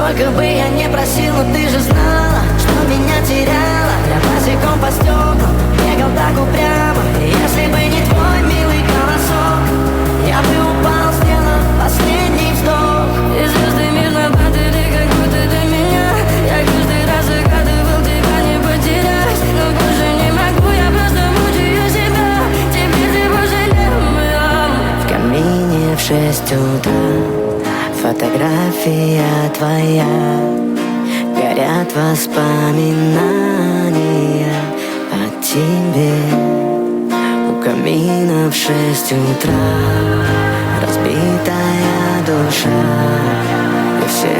Сколько бы я не просил, но ты же знала, что меня теряла. Я босиком по стеклам бегал так упрямо. И если бы не твой милый голосок, я бы упал, сделав последний вздох. И звезды мирно падали, как будто до меня. Я каждый раз загадывал тебя не потерять, но больше не могу, я просто мучаю себя. Теперь ты пожалел меня. В камине в 6 утра фотография твоя, горят воспоминания о тебе. У камина в 6 утра разбитая душа, и все